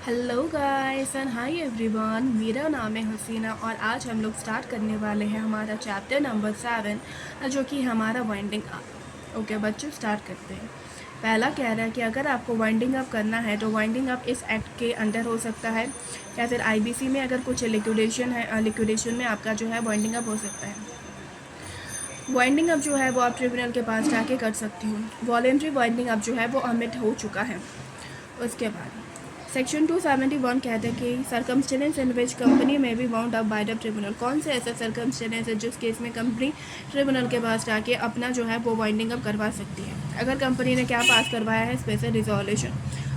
Hello guys and hi everyone, मेरा नाम है हसीना और आज हम लोग स्टार्ट करने वाले हैं हमारा चैप्टर नंबर 7 जो कि हमारा वाइंडिंग अप। ओके बच्चों, स्टार्ट करते हैं। पहला कह रहा है कि अगर आपको वाइंडिंग अप करना है तो वाइंडिंग अप इस एक्ट के अंडर हो सकता है या फिर आईबीसी में अगर कुछ लिक्विडेशन है, लिक्विडेशन में आपका जो है वाइंडिंग अप हो सकता है। वाइंडिंग अप जो है वो आप ट्रिब्यूनल के पास जाके कर सकती हूँ। वॉलेंट्री वाइंडिंग अप जो है वो अमिट हो चुका है। उसके बाद सेक्शन 271 कहते हैं कि सर्कमस्टेंस इन विच कंपनी में be bound up by the tribunal. कौन से ऐसे सर्कमस्टेंस है जिस केस में कंपनी ट्रिब्यूनल के पास जाके अपना जो है वो वाइंडिंग अप करवा सकती है। अगर कंपनी ने क्या पास करवाया है, स्पेशल रिजोल्यूशन।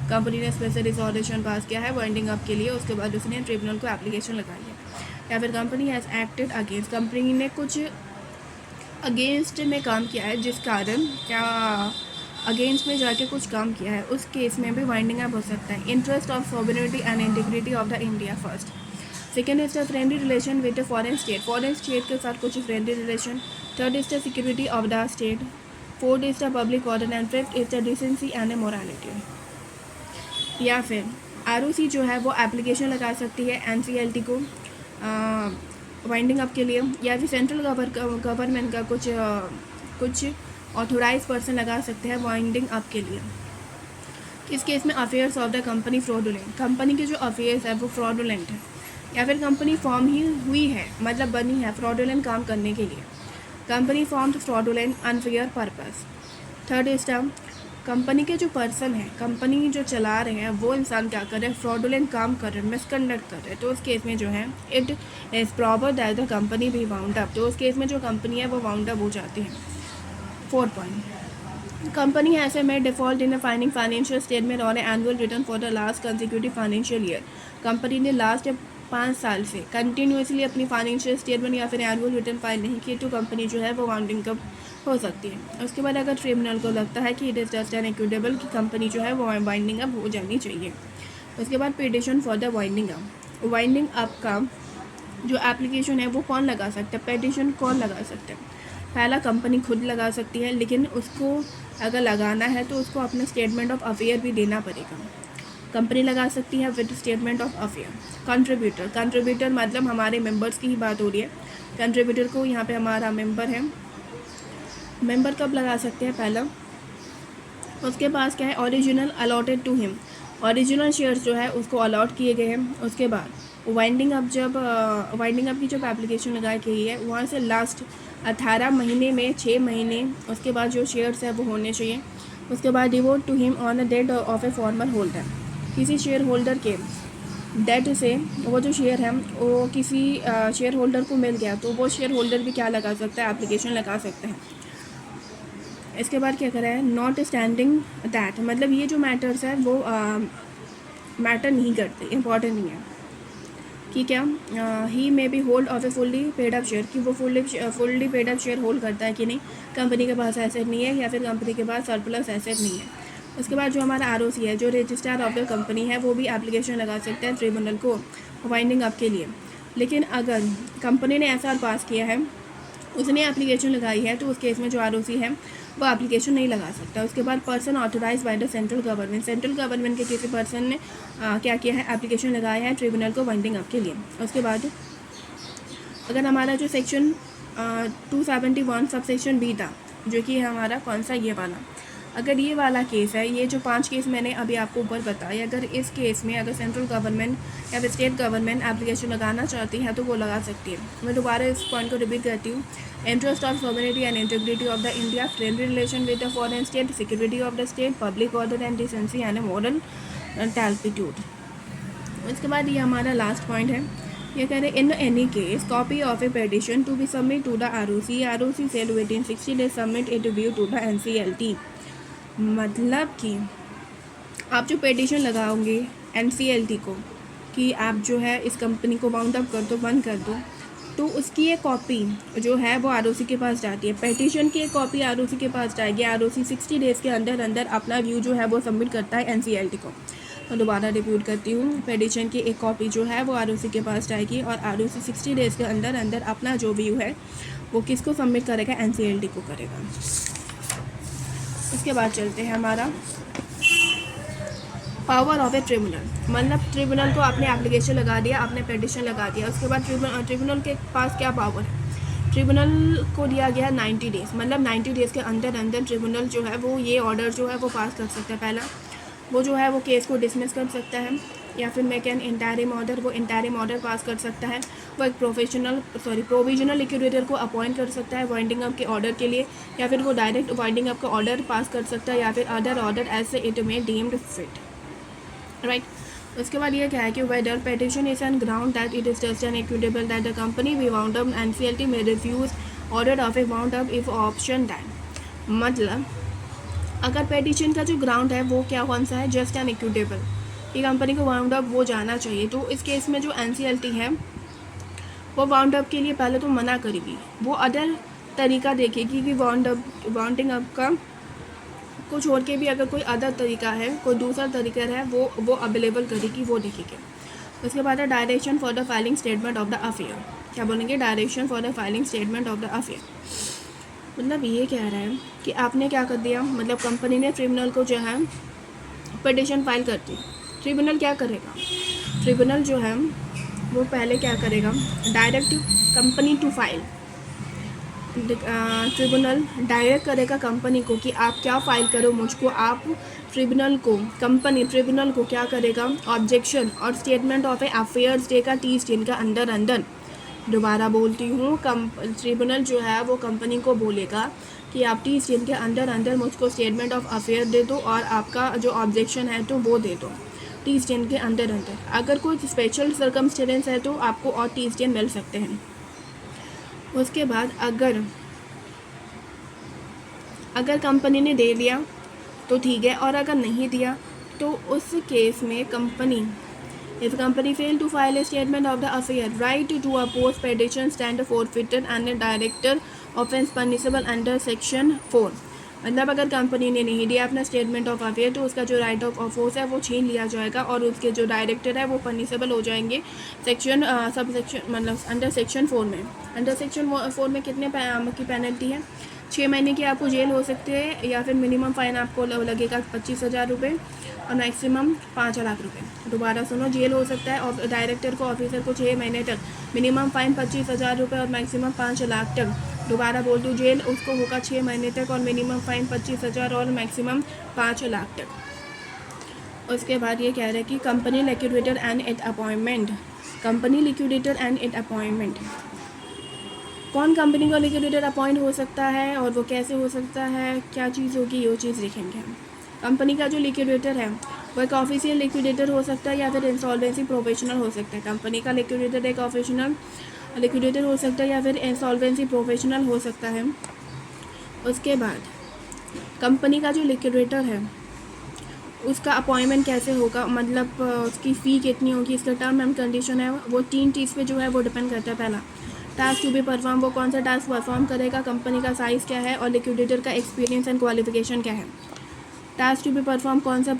कंपनी ने स्पेशल रिजोल्यूशन पास किया है वाइंडिंग अप के लिए, उसके बाद उसने ट्रिब्यूनल को एप्लीकेशन लगाई है। या फिर company has acted against, company ने कुछ अगेंस्ट में काम किया है जिस कारण क्या अगेंस्ट में जाके कुछ काम किया है, उस केस में भी वाइंडिंग अप हो सकता है। Interest of sovereignty and integrity of the India first. Second is the friendly relation with the foreign state के साथ कुछ friendly relation. Third is the security of the state. Fourth is the public order and fifth is the decency and morality. या फिर ROC जो है वो application लगा सकती है एनसीएलटी को वाइंडिंग अप के लिए, या फिर सेंट्रल गवर्नमेंट का कुछ ऑथोराइज पर्सन लगा सकते हैं वाइंडिंग अप के लिए। इस केस में affairs of the company fraudulent, company के जो अफेयर्स है वो फ्रॉडुलेंट है, या फिर कंपनी फॉर्म ही हुई है मतलब बनी है फ्रॉडुलेंट काम करने के लिए। Company form fraudulent unfair purpose. Third is the company के जो पर्सन है, कंपनी जो चला रहे हैं वो इंसान क्या कर रहे हैं, फ्रॉडुलेंट काम कर रहे हैं, मिसकंडक्ट कर रहे हैं, तो उस केस में जो है it is proper that the company भी वाउंड अप, तो उस केस में जो कंपनी है वो वाउंड अप हो जाती है। Fourth point, company has made default in fining financial statement और annual return for the last consecutive financial year. Company ने लास्ट 5 साल से कंटिन्यूसली अपनी फाइनेंशियल स्टेटमेंट या फिर एनुअल रिटर्न फाइल नहीं की, तो कंपनी जो है वो वाउंडिंग अप हो सकती है। उसके बाद अगर ट्रिब्यूनल को लगता है कि it is just an equitable की कंपनी जो है वो वाइंडिंग अप हो जानी चाहिए। उसके बाद petition for the winding up. Winding up का जो एप्लीकेशन है वो कौन लगा सकता है, पिटिशन कौन लगा सकता है। पहला कंपनी खुद लगा सकती है, लेकिन उसको अगर लगाना है तो उसको अपना स्टेटमेंट ऑफ अफेयर भी देना पड़ेगा। कंपनी लगा सकती है with statement of affair. Contributor मतलब हमारे मेंबर्स की ही बात हो रही है। कंट्रीब्यूटर को यहाँ पे हमारा मेंबर है, मेंबर कब लगा सकते हैं, पहला उसके पास क्या है, original allotted to him, original shares जो है उसको अलॉट किए गए हैं। उसके बाद वाइंडिंग अप की जब एप्लीकेशन लगाई गई है वहाँ से लास्ट 18 महीने में 6 महीने उसके बाद जो शेयर्स है वो होने चाहिए। उसके बाद devote to him on the date of a former holder, किसी शेयर होल्डर के डेट से वो जो शेयर है वो किसी शेयर होल्डर को मिल गया, तो वो शेयर होल्डर भी क्या लगा सकता है, एप्लीकेशन लगा सकते हैं। इसके बाद क्या करा है, नॉट स्टैंडिंग दैट, मतलब ये जो मैटर्स है वो मैटर नहीं करते, इम्पॉर्टेंट नहीं है कि क्या he may be hold of a fully paid up share, कि वो fully paid up share hold करता है कि नहीं, कंपनी के पास एसेट नहीं है या फिर कंपनी के पास सरप्लस एसेट नहीं है। उसके बाद जो हमारा आरओसी है, जो रजिस्ट्रार ऑफ द कंपनी है, वो भी एप्लीकेशन लगा सकते हैं ट्रिब्यूनल को वाइंडिंग अप के लिए। लेकिन अगर कंपनी ने एसआर पास किया है, उसने एप्लीकेशन लगाई है, तो उस केस में जो आरओसी है वो एप्लीकेशन नहीं लगा सकता। उसके बाद person authorise by the central government के किसी पर्सन ने क्या किया है, एप्लीकेशन लगाया है ट्रिब्यूनल को वाइंडिंग अप के लिए। उसके बाद अगर हमारा जो सेक्शन 271 सब सेक्शन बी था, जो कि हमारा कौन सा, ये वाला, अगर ये वाला केस है, ये जो 5 केस मैंने अभी आपको ऊपर बताए, अगर इस केस में अगर सेंट्रल गवर्नमेंट या फिर स्टेट गवर्नमेंट एप्लीकेशन लगाना चाहती है तो वो लगा सकती है। मैं दोबारा इस पॉइंट को रिपीट करती हूँ, interest of sovereignty and integrity of the India, friendly relation with the foreign state, security of the state, public order and decency and moral turpitude. इसके बाद ये हमारा लास्ट पॉइंट है, ये कह रहे in any case copy of a petition to be submit to the ROC cell within 60 days submit it view to the NCLT. मतलब कि आप जो पेटिशन लगाओगे एनसीएलटी को कि आप जो है इस कंपनी को बाउंड अप कर दो, बंद कर दो, तो उसकी एक कॉपी जो है वो आरओसी के पास जाती है। पेटिशन की एक कॉपी आरओसी के पास जाएगी, आरओसी 60 days के अंदर अपना व्यू जो है वो सबमिट करता है एनसीएलटी को। तो दोबारा रिपीट करती हूँ, पेटिशन की एक कॉपी जो है वो आरओसी के पास जाएगी और आरओसी 60 days के अंदर अपना जो व्यू है वो किसको सबमिट करेगा, एनसीएलटी को करेगा। उसके बाद चलते हैं हमारा पावर ऑफ ए ट्रिब्यूनल, मतलब ट्रिब्यूनल को आपने एप्लीकेशन लगा दिया, आपने पिटिशन लगा दिया, उसके बाद ट्रिब्यूनल के पास क्या पावर है। ट्रिब्यूनल को दिया गया 90 डेज़, मतलब 90 डेज़ के अंदर अंदर ट्रिब्यूनल जो है वो ये ऑर्डर जो है वो पास कर सकता है। पहला वो जो है वो केस को डिसमिस कर सकता है, या फिर मैं कैन इंटरिम ऑर्डर, वो इंटरिम ऑर्डर पास कर सकता है। वो एक प्रोविजनल लिक्विडेटर को अपॉइंट कर सकता है वाइंडिंग अप के ऑर्डर के लिए, या फिर वो डायरेक्ट वाइंडिंग अप का ऑर्डर पास कर सकता है, या फिर other order as it may deemed fit, right. उसके बाद ये क्या है कि whether petition is an ground that it is just an equitable that the company we wound up NCLT में refuse order of a wound up if option that, मतलब अगर petition का जो ग्राउंड है वो क्या कौन सा है, जस्ट एन इक्विटेबल, कि कंपनी को वाउंड अप वो जाना चाहिए। तो इस केस में जो NCLT है वो वाउंड अप के लिए पहले तो मना करेगी, वो अदर तरीका देखेगी कि वाउंडिंग अप का को छोड़ के भी अगर कोई अदर तरीका है, कोई दूसरा तरीका है, वो अवेलेबल करेगी, वो देखेगी। उसके बाद है direction for the filing statement of the affair, क्या बोलेंगे, direction for the filing statement of the affair, मतलब ये कह रहा है कि आपने क्या कर दिया, मतलब कंपनी ने ट्रिब्यूनल को जो है पिटिशन फाइल कर दी। ट्रिब्यूनल क्या करेगा, ट्रिब्यूनल जो है वो पहले क्या करेगा, direct company to file, tribunal direct करेगा कंपनी को कि आप क्या फ़ाइल करो मुझको, आप ट्रिब्यूनल को क्या करेगा, ऑब्जेक्शन और स्टेटमेंट ऑफ ए अफेयर्स देगा 30 दिन का अंदर अंदर। दोबारा बोलती हूँ, ट्रिब्यूनल जो है वो कंपनी को बोलेगा कि आप 30 दिन के अंदर अंदर मुझको स्टेटमेंट ऑफ अफेयर दे दो और आपका जो ऑब्जेक्शन है तो वो दे दो 30 दिन के अंदर अंदर। अगर कोई स्पेशल सर्कमस्टेंस है तो आपको और 30 दिन मिल सकते हैं। उसके बाद अगर कंपनी ने दे दिया तो ठीक है, और अगर नहीं दिया तो उस केस में if company fail to file a statement of the affair, right to oppose petition stand forfeited and a director offense punishable under section 4, मतलब अगर कंपनी ने नहीं दिया अपना स्टेटमेंट ऑफ अफेयर तो उसका जो राइट ऑफ अफोर्स है वो छीन लिया जाएगा और उसके जो डायरेक्टर है वो पनिशेबल हो जाएंगे सेक्शन सब सेक्शन, मतलब अंडर सेक्शन 4 में। अंडर सेक्शन 4 में कितने की पेनल्टी है, 6 महीने की आपको जेल हो सकती है, या फिर मिनिमम फ़ाइन आपको लगेगा 25,000 रुपये और मैक्सिमम 5 लाख रुपये। दोबारा सुनो, जेल हो सकता है और डायरेक्टर को, ऑफिसर को 6 महीने तक, मिनिमम फ़ाइन 25,000 रुपये और मैक्सिमम 5 लाख तक। दोबारा बोल दूँ, जेल उसको होगा 6 महीने तक और मिनिमम फ़ाइन 25,000 और मैक्सिमम 5 लाख तक। उसके बाद ये कह रहे हैं कि company liquidator and it appointment, company liquidator and it appointment, कौन कंपनी का लिक्विडेटर अपॉइंट हो सकता है और वो कैसे हो सकता है, क्या चीज़ होगी, वो चीज़ देखेंगे हम। कंपनी का जो लिक्विडेटर है वो एक ऑफिशियल लिक्विडेटर हो सकता है या फिर इंसॉल्वेंसी प्रोफेशनल हो सकता है। कंपनी का लिक्विडेटर एक ऑफिशियल लिक्विडेटर हो सकता है या फिर इंसॉल्वेंसी प्रोफेशनल हो सकता है। उसके बाद कंपनी का जो लिक्विडेटर है उसका अपॉइंटमेंट कैसे होगा, मतलब उसकी फ़ी कितनी होगी, इसका टर्म एंड कंडीशन है वो 3 चीज़ पे जो है वो डिपेंड करता है। पहला, टास्क टू बी परफॉर्म, वो कौन सा टास्क परफॉर्म करेगा, कंपनी का साइज़ क्या है और लिक्विडेटर का एक्सपीरियंस एंड क्वालिफिकेशन क्या है। टास्क टू बी परफॉर्म, कौन सा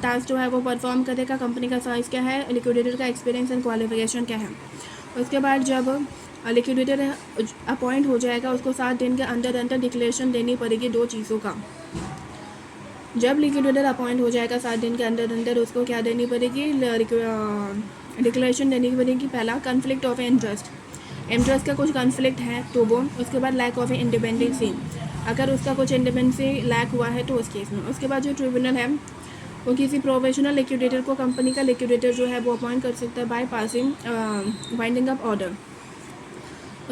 टास्क जो है वो परफॉर्म करेगा, कंपनी का साइज़ क्या है, लिक्विडेटर का एक्सपीरियंस एंड क्वालिफिकेशन क्या है। उसके बाद जब लिक्विडेटर अपॉइंट हो जाएगा उसको 7 दिन के अंदर अंदर डिक्लेरेशन देनी पड़ेगी 2 चीज़ों का। जब लिक्विडेटर अपॉइंट हो जाएगा 7 दिन के अंदर अंदर उसको क्या देनी पड़ेगी, डिक्लेरेशन देनी पड़ेगी। पहला, कन्फ्लिक्ट ऑफ इंटरेस्ट का कुछ कन्फ्लिक्ट है तो वो। उसके बाद लैक ऑफ इंडिपेंडेंसी, अगर उसका कुछ इंडिपेंडेंसी लैक हुआ है तो उस केस में। उसके बाद जो ट्रिब्यूनल है वो किसी प्रोफेशनल लिक्विडेटर को, कंपनी का लिक्विडेटर जो है वो अपॉइंट कर सकता है by passing winding up order.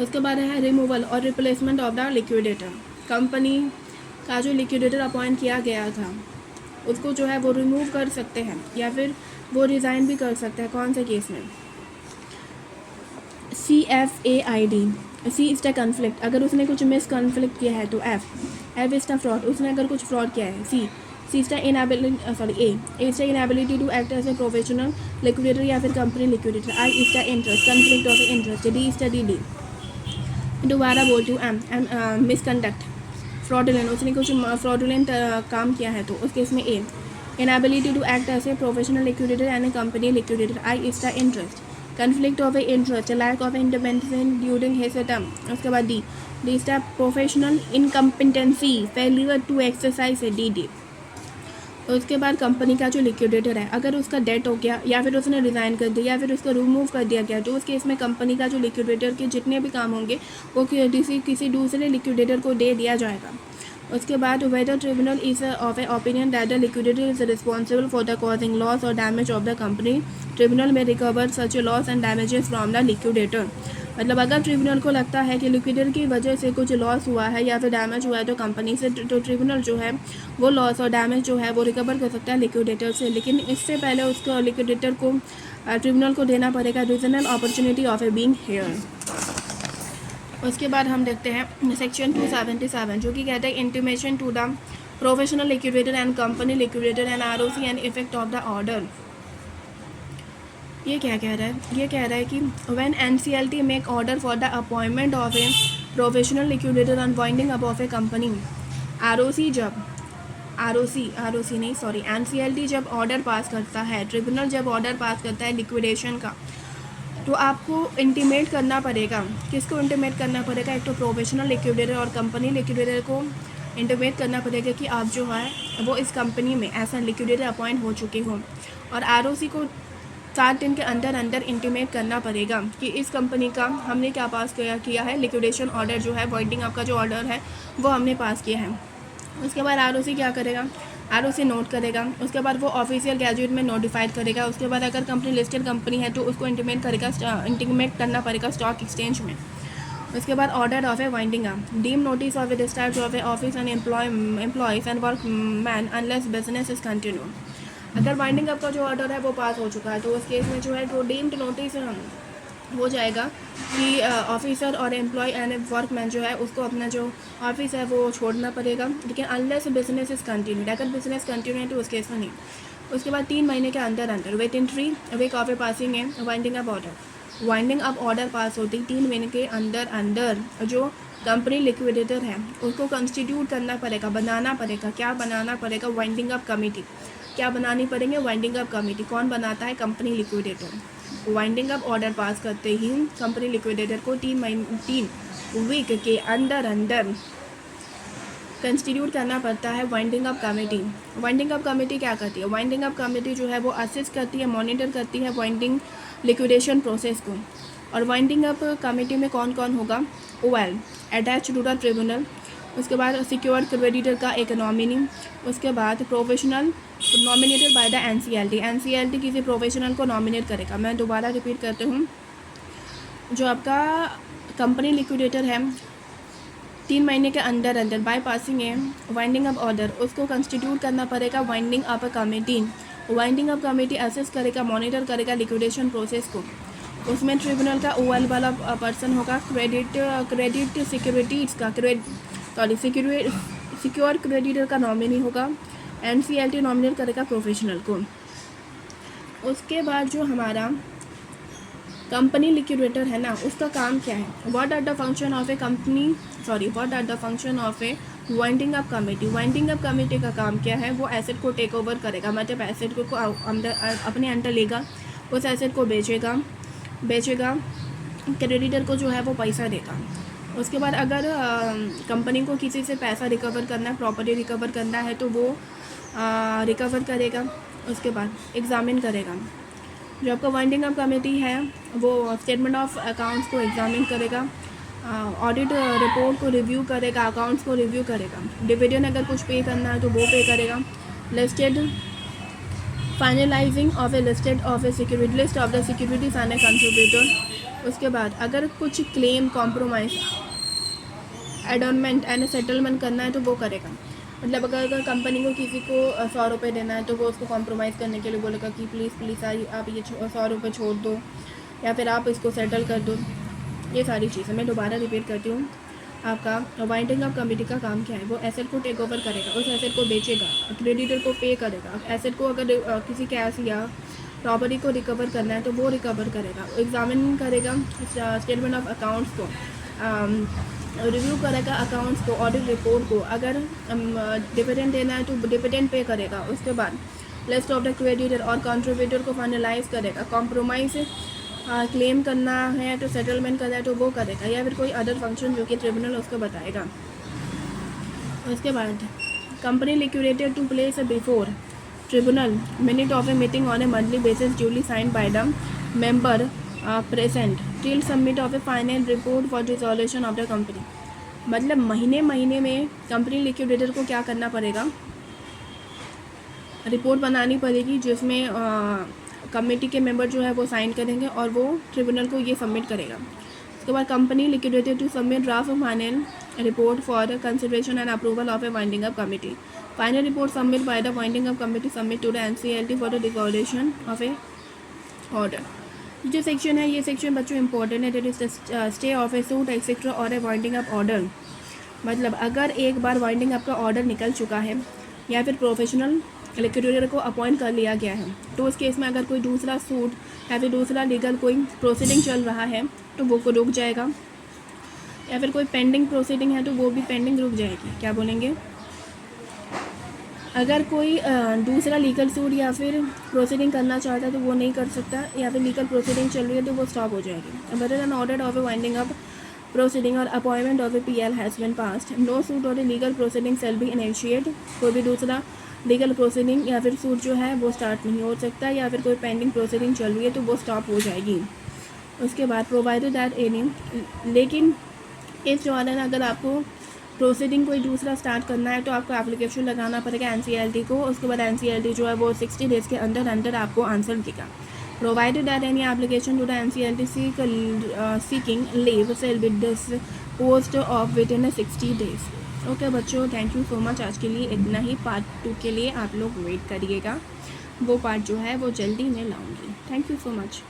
उसके बाद है रिमूवल और replacement of the liquidator, company का जो लिक्विडेटर अपॉइंट किया गया था उसको जो है वो रिमूव कर सकते हैं या फिर वो रिज़ाइन भी कर सकते हैं। कौन से केस में, CFAID, C is the conflict, अगर उसने कुछ मिस कन्फ्लिक्ट किया है तो F इज द फ्रॉड, उसने अगर कुछ फ्रॉड किया है। C is the A is the inability to act as a professional liquidator या फिर company liquidator. I is the interest, conflict of interest. D is the DD। दोबारा बोलती हूँ, M मिसकंडक्ट, फ्रॉडुलेंट, उसने कुछ फ्रॉडुलेंट काम किया है तो उस केस में A inability to act as a professional liquidator and a company liquidator. I is the interest, conflict of interest, lack of independence during his term. उसके बाद D is the professional incompetency, failure to exercise है, DD। उसके बाद company का जो liquidator है, अगर उसका डेट हो गया या फिर उसने रिज़ाइन कर दिया या फिर उसको रिमूव कर दिया गया, तो उस केस में कंपनी का जो लिक्विडेटर के जितने भी काम होंगे वो किसी दूसरे लिक्विडेटर को दे दिया जाएगा। उसके बाद whether tribunal is of a opinion that the liquidator is responsible for the causing loss और damage of the company, tribunal में recover such loss and damages from the liquidator. मतलब अगर ट्रिब्यूनल को लगता है कि लिक्विडेटर की वजह से कुछ लॉस हुआ है या फिर डैमेज हुआ है तो कंपनी से, तो ट्रिब्यूनल जो है वो लॉस और डैमेज जो है वो रिकवर कर सकता है लिक्विडेटर से, लेकिन इससे पहले उसको लिक्विडेटर को ट्रिब्यूनल को देना पड़ेगा regional opportunity of a being here. उसके बाद हम देखते हैं सेक्शन 277 जो कि कहता है intimation to the professional liquidator and company liquidator and ROC and effect of the order. ये क्या कह रहा है? ये कह रहा है कि when NCLT make order for the appointment of A professional liquidator and winding up of A company, NCLT जब ऑर्डर पास करता है, ट्रिब्यूनल जब ऑर्डर पास करता है लिक्विडेशन का, तो आपको इंटीमेट करना पड़ेगा। किसको इंटीमेट करना पड़ेगा? एक तो प्रोफेशनल लिक्विडेटर और कंपनी लिक्विडेटर को इंटीमेट करना पड़ेगा कि आप जो है वो इस कंपनी में ऐसा लिक्विडेटर अपॉइंट हो चुके हो, और आरओसी को 7 दिन के अंदर अंदर इंटीमेट करना पड़ेगा कि इस कंपनी का हमने क्या पास किया है, लिक्विडेशन ऑर्डर जो है, वाइंडिंग अप का जो ऑर्डर है वो हमने पास किया है। उसके बाद आरओसी क्या करेगा? आरओसी नोट करेगा, उसके बाद वो ऑफिशियल गैजेट में नोटिफाइड करेगा। उसके बाद अगर कंपनी लिस्टेड कंपनी है तो उसको इंटीमेट करना पड़ेगा स्टॉक एक्सचेंज में। उसके बाद order of a winding up, deem notice of a discharge of a office and employees and workman unless business is continue. अगर वाइंडिंग अप का जो ऑर्डर है वो पास हो चुका है तो उस केस में जो है तो डीम्ड नोटिस हो जाएगा कि ऑफिसर और एम्प्लॉय एंड वर्कमैन जो है उसको अपना जो ऑफिस है वो छोड़ना पड़ेगा, लेकिन अनलेस बिजनेस इज़ कंटिन्यूड, अगर बिजनेस कंटिन्यू है तो उस केस में नहीं। उसके बाद 3 महीने के अंदर अंदर within 3 week of a passing है winding up order, winding up order pass होती 3 महीने के अंदर अंदर जो कंपनी लिक्विडेटर है उसको कंस्टिट्यूट करना पड़ेगा, बनाना पड़ेगा। क्या बनाना पड़ेगा? Winding up committee. क्या बनानी पड़ेंगे? Winding up committee. कौन बनाता है? Company liquidator. Winding up order पास करते ही कंपनी लिक्विडेटर को 3 वीक के अंदर अंदर कंस्टिट्यूट करना पड़ता है winding up committee. Winding up committee क्या करती है? वाइंडिंग अप कमेटी जो है वो असिस्ट करती है, मॉनिटर करती है वाइंडिंग लिक्विडेशन प्रोसेस को। और वाइंडिंग अप कमेटी में कौन कौन होगा? OL attach to the tribunal, उसके बाद सिक्योर्ड क्रेडिटर का एक नॉमिनी, उसके बाद professional nominated by the NCLT, NCLT किसी प्रोफेशनल को नॉमिनेट करेगा। मैं दोबारा रिपीट करती हूँ, जो आपका कंपनी लिक्विडेटर है 3 महीने के अंदर अंदर बाय पासिंग है वाइंडिंग अप ऑर्डर, उसको कंस्टिट्यूट करना पड़ेगा winding up committee. Winding up committee assess करेगा, मॉनिटर करेगा लिक्विडेशन प्रोसेस को। उसमें ट्रिब्यूनल का ओएल वाला पर्सन होगा, क्रेडिट सिक्योरिटीज़ का सिक्योर क्रेडिटर का नॉमिनी होगा, एनसीएलटी नॉमिनेट करेगा प्रोफेशनल को। उसके बाद जो हमारा कंपनी लिक्विडेटर है ना, उसका काम क्या है? What are the function of a winding up committee. Winding up committee का काम क्या है? वो एसेट को टेक ओवर करेगा, मतलब एसेट को अपने अंडर लेगा, उस एसेट को बेचेगा, क्रेडिटर को जो है वो पैसा देगा। उसके बाद अगर कंपनी को किसी से पैसा रिकवर करना है, प्रॉपर्टी रिकवर करना है तो वो रिकवर करेगा। उसके बाद एग्ज़ामिन करेगा। जो आपका वाइंडिंग अप कमेटी है वो स्टेटमेंट ऑफ अकाउंट्स को एग्ज़ामिन करेगा, ऑडिट रिपोर्ट को रिव्यू करेगा, अकाउंट्स को रिव्यू करेगा, डिविडेंड अगर कुछ पे करना है तो वो पे करेगा, listed finalising of a listed of a security list of the securities and a contributor. उसके बाद अगर कुछ claim, compromise, adjournment and settlement करना है तो वो करेगा। मतलब अगर कंपनी को किसी को 100 रुपये देना है तो वो उसको कॉम्प्रोमाइज़ करने के लिए बोलेगा कि प्लीज़ आप ये 100 रुपये छोड़ दो या फिर आप इसको सेटल कर दो। ये सारी चीज़ें मैं दोबारा रिपीट करती हूँ। आपका वाइंडिंग अप कमेटी का काम क्या है? वो एसेट को टेक ओवर करेगा, उस एसेट को बेचेगा, क्रेडिटर को पे करेगा, एसेट को अगर किसी कैश या प्रॉपर्टी को रिकवर करना है तो वो रिकवर करेगा, एग्जामिन करेगा स्टेटमेंट ऑफ अकाउंट्स को, रिव्यू करेगा अकाउंट्स को, ऑडिट रिपोर्ट को, अगर डिविडेंड देना है तो डिविडेंड पे करेगा। उसके बाद लिस्ट ऑफ द क्रेडिटर और कंट्रीब्यूटर को फाइनलाइज करेगा, कॉम्प्रोमाइज़ क्लेम करना है तो सेटलमेंट करना है तो वो करेगा, या फिर कोई अदर फंक्शन जो कि ट्रिब्यूनल उसको बताएगा। उसके बाद company liquidated to place before tribunal minute of a meeting on a monthly basis duly signed by the member present till submit of a final report for resolution of the company। मतलब महीने महीने में company liquidator को क्या करना पड़ेगा, report बनानी पड़ेगी जिसमें कमेटी के मेंबर जो है वो साइन करेंगे और वो ट्रिब्यूनल को ये सबमिट करेगा। उसके बाद company liquidated to submit draft of final report for consideration and approval of a winding up committee. Final report submit by the winding up committee submit to the NCLT for the resolution of a order. जो section है ये section बच्चों important है, that is stay of a suit etcetera और a winding up order. मतलब अगर एक बार वाइंडिंग अप का ऑर्डर निकल चुका है या फिर प्रोफेशनल लिक्विडेटर को अपॉइंट कर लिया गया है, तो उस केस में अगर कोई दूसरा सूट या फिर दूसरा लीगल कोई प्रोसीडिंग चल रहा है तो वो को रुक जाएगा, या फिर कोई पेंडिंग प्रोसीडिंग है तो वो भी पेंडिंग रुक जाएगी। क्या बोलेंगे, अगर कोई दूसरा लीगल सूट या फिर प्रोसीडिंग करना चाहता है तो वो नहीं कर सकता, या फिर लीगल प्रोसीडिंग चल रही है तो वो स्टॉप हो जाएगी। Whether an order of a winding up proceeding or appointment of a PL has been passed, no suit or a legal proceeding shall be initiated। कोई भी दूसरा लीगल प्रोसीडिंग या फिर सूट जो है वो स्टार्ट नहीं हो सकता, या फिर कोई पेंडिंग प्रोसीडिंग चल रही है तो वो स्टॉप हो जाएगी। उसके बाद प्रोवाइडेड दैट एनी, लेकिन इस दौरान अगर आपको प्रोसीडिंग कोई दूसरा स्टार्ट करना है तो आपको एप्लीकेशन लगाना पड़ेगा NCLT को। उसके बाद NCLT जो है वो 60 डेज़ के अंदर अंदर आपको आंसर देगा। Provided that any application to the NCLT seeking leave shall be disposed of within 60 days। Okay बच्चों, थैंक यू सो मच। आज के लिए इतना ही। पार्ट 2 के लिए आप लोग वेट करिएगा, वो पार्ट जो है वो जल्दी मैं लाऊंगी। Thank you so much.